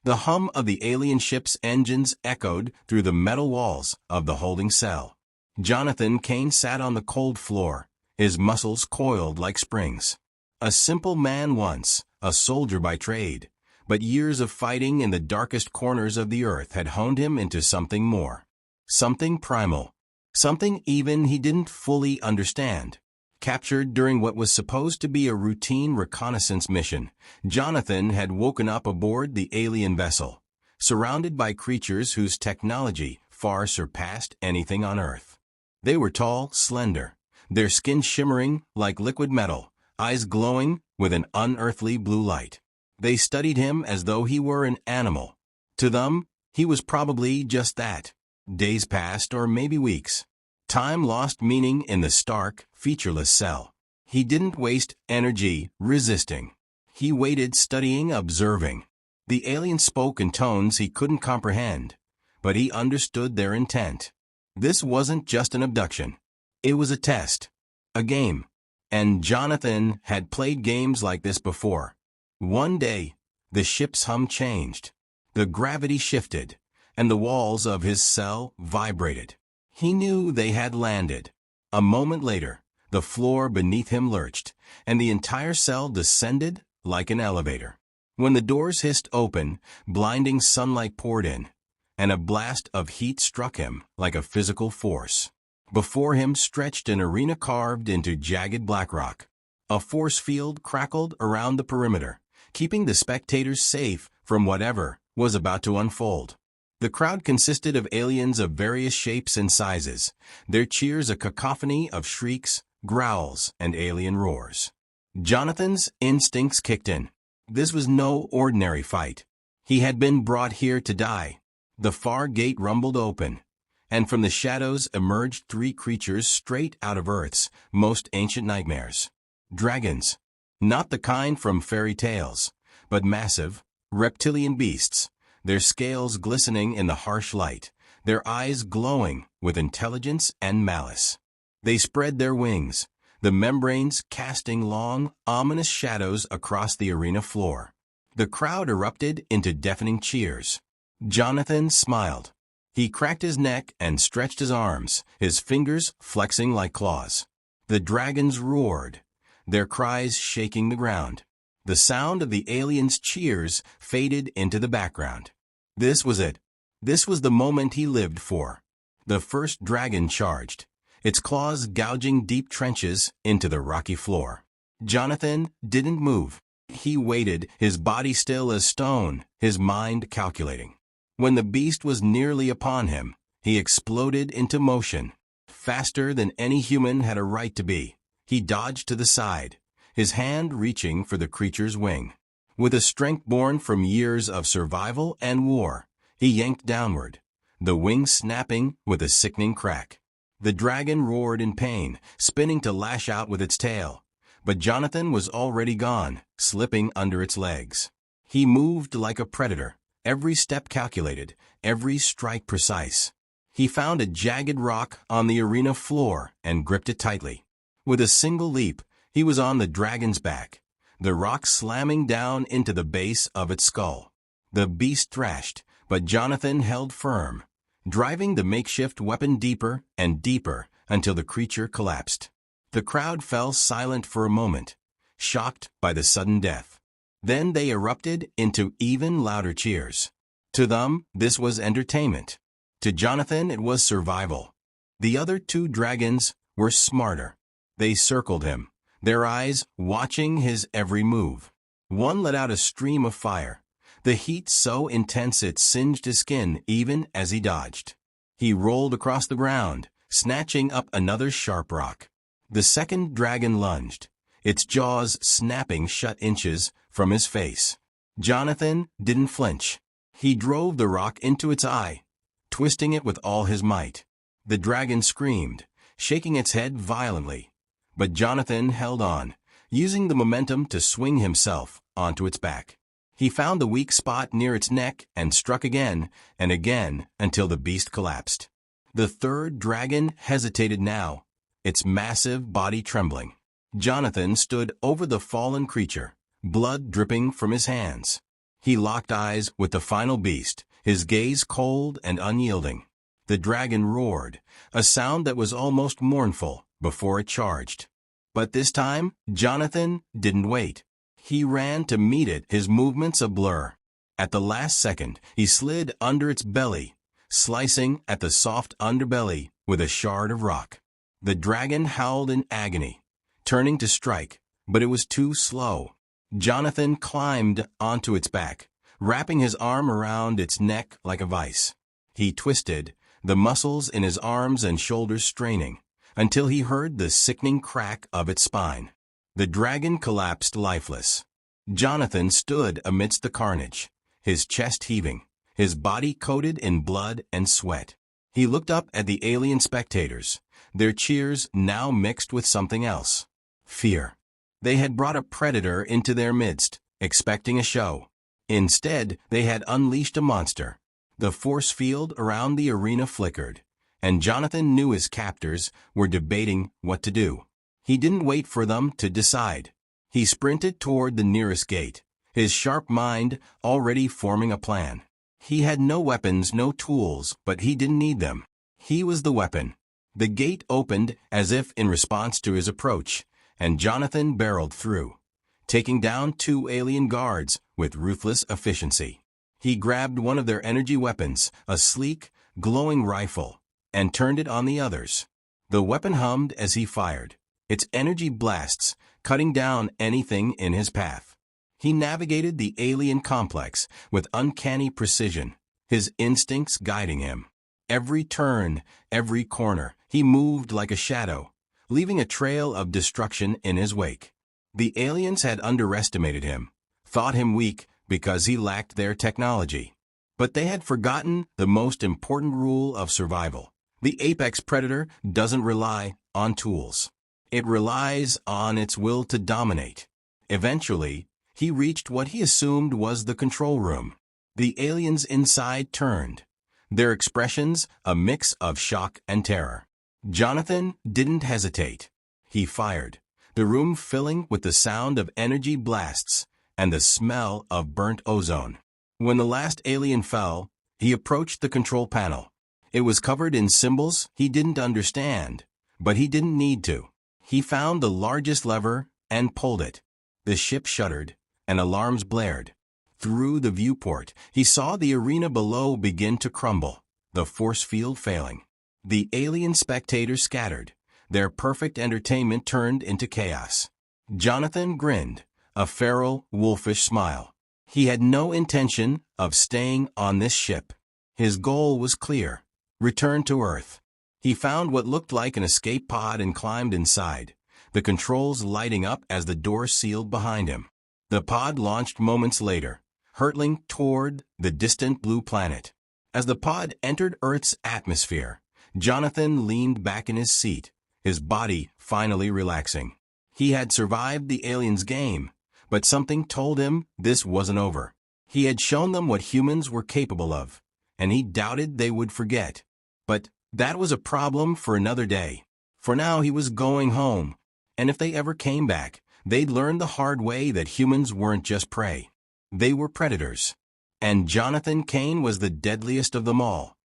The hum of the alien ship's engines echoed through the metal walls of the holding cell. Jonathan Kane sat on the cold floor, his muscles coiled like springs. A simple man once, a soldier by trade, but years of fighting in the darkest corners of the earth had honed him into something more. Something primal. Something even he didn't fully understand. Captured during what was supposed to be a routine reconnaissance mission, Jonathan had woken up aboard the alien vessel, surrounded by creatures whose technology far surpassed anything on Earth. They were tall, slender, their skin shimmering like liquid metal, eyes glowing with an unearthly blue light. They studied him as though he were an animal. To them, he was probably just that. Days passed, or maybe weeks. Time lost meaning in the stark, featureless cell. He didn't waste energy resisting. He waited, studying, observing. The aliens spoke in tones he couldn't comprehend, but he understood their intent. This wasn't just an abduction. It was a test. A game. And Jonathan had played games like this before. One day, the ship's hum changed. The gravity shifted, and the walls of his cell vibrated. He knew they had landed. A moment later, the floor beneath him lurched, and the entire cell descended like an elevator. When the doors hissed open, blinding sunlight poured in, and a blast of heat struck him like a physical force. Before him stretched an arena carved into jagged black rock. A force field crackled around the perimeter, keeping the spectators safe from whatever was about to unfold. The crowd consisted of aliens of various shapes and sizes, their cheers a cacophony of shrieks, growls, and alien roars. Jonathan's instincts kicked in. This was no ordinary fight. He had been brought here to die. The far gate rumbled open, and from the shadows emerged three creatures straight out of Earth's most ancient nightmares. Dragons. Not the kind from fairy tales, but massive, reptilian beasts, their scales glistening in the harsh light, their eyes glowing with intelligence and malice. They spread their wings, the membranes casting long, ominous shadows across the arena floor. The crowd erupted into deafening cheers. Jonathan smiled. He cracked his neck and stretched his arms, his fingers flexing like claws. The dragons roared, their cries shaking the ground. The sound of the aliens' cheers faded into the background. This was it. This was the moment he lived for. The first dragon charged, its claws gouging deep trenches into the rocky floor. Jonathan didn't move. He waited, his body still as stone, his mind calculating. When the beast was nearly upon him, he exploded into motion. Faster than any human had a right to be, he dodged to the side, his hand reaching for the creature's wing. With a strength born from years of survival and war, he yanked downward, the wing snapping with a sickening crack. The dragon roared in pain, spinning to lash out with its tail, but Jonathan was already gone, slipping under its legs. He moved like a predator, every step calculated, every strike precise. He found a jagged rock on the arena floor and gripped it tightly. With a single leap, he was on the dragon's back, the rock slamming down into the base of its skull. The beast thrashed, but Jonathan held firm, driving the makeshift weapon deeper and deeper until the creature collapsed. The crowd fell silent for a moment, shocked by the sudden death. Then they erupted into even louder cheers. To them, this was entertainment. To Jonathan, it was survival. The other two dragons were smarter. They circled him, their eyes watching his every move. One let out a stream of fire, the heat so intense it singed his skin even as he dodged. He rolled across the ground, snatching up another sharp rock. The second dragon lunged, its jaws snapping shut inches from his face. Jonathan didn't flinch. He drove the rock into its eye, twisting it with all his might. The dragon screamed, shaking its head violently. But Jonathan held on, using the momentum to swing himself onto its back. He found the weak spot near its neck and struck again and again until the beast collapsed. The third dragon hesitated now, its massive body trembling. Jonathan stood over the fallen creature, blood dripping from his hands. He locked eyes with the final beast, his gaze cold and unyielding. The dragon roared, a sound that was almost mournful, before it charged. But this time, Jonathan didn't wait. He ran to meet it, his movements a blur. At the last second, he slid under its belly, slicing at the soft underbelly with a shard of rock. The dragon howled in agony, turning to strike, but it was too slow. Jonathan climbed onto its back, wrapping his arm around its neck like a vice. He twisted, the muscles in his arms and shoulders straining, until he heard the sickening crack of its spine. The dragon collapsed lifeless. Jonathan stood amidst the carnage, his chest heaving, his body coated in blood and sweat. He looked up at the alien spectators, their cheers now mixed with something else. Fear. They had brought a predator into their midst, expecting a show. Instead, they had unleashed a monster. The force field around the arena flickered, and Jonathan knew his captors were debating what to do. He didn't wait for them to decide. He sprinted toward the nearest gate, his sharp mind already forming a plan. He had no weapons, no tools, but he didn't need them. He was the weapon. The gate opened as if in response to his approach, and Jonathan barreled through, taking down 2 alien guards with ruthless efficiency. He grabbed one of their energy weapons, a sleek, glowing rifle, and turned it on the others. The weapon hummed as he fired, its energy blasts cutting down anything in his path. He navigated the alien complex with uncanny precision, his instincts guiding him. Every turn, every corner, he moved like a shadow, leaving a trail of destruction in his wake. The aliens had underestimated him, thought him weak because he lacked their technology. But they had forgotten the most important rule of survival. The apex predator doesn't rely on tools. It relies on its will to dominate. Eventually, he reached what he assumed was the control room. The aliens inside turned, their expressions a mix of shock and terror. Jonathan didn't hesitate. He fired, the room filling with the sound of energy blasts and the smell of burnt ozone. When the last alien fell, he approached the control panel. It was covered in symbols he didn't understand, but he didn't need to. He found the largest lever and pulled it. The ship shuddered, and alarms blared. Through the viewport, he saw the arena below begin to crumble, the force field failing. The alien spectators scattered, their perfect entertainment turned into chaos. Jonathan grinned, a feral, wolfish smile. He had no intention of staying on this ship. His goal was clear: return to Earth. He found what looked like an escape pod and climbed inside, the controls lighting up as the door sealed behind him. The pod launched moments later, hurtling toward the distant blue planet. As the pod entered Earth's atmosphere, Jonathan leaned back in his seat, his body finally relaxing. He had survived the aliens' game, but something told him this wasn't over. He had shown them what humans were capable of, and he doubted they would forget. But that was a problem for another day. For now he was going home, and if they ever came back, they'd learn the hard way that humans weren't just prey. They were predators. And Jonathan Kane was the deadliest of them all.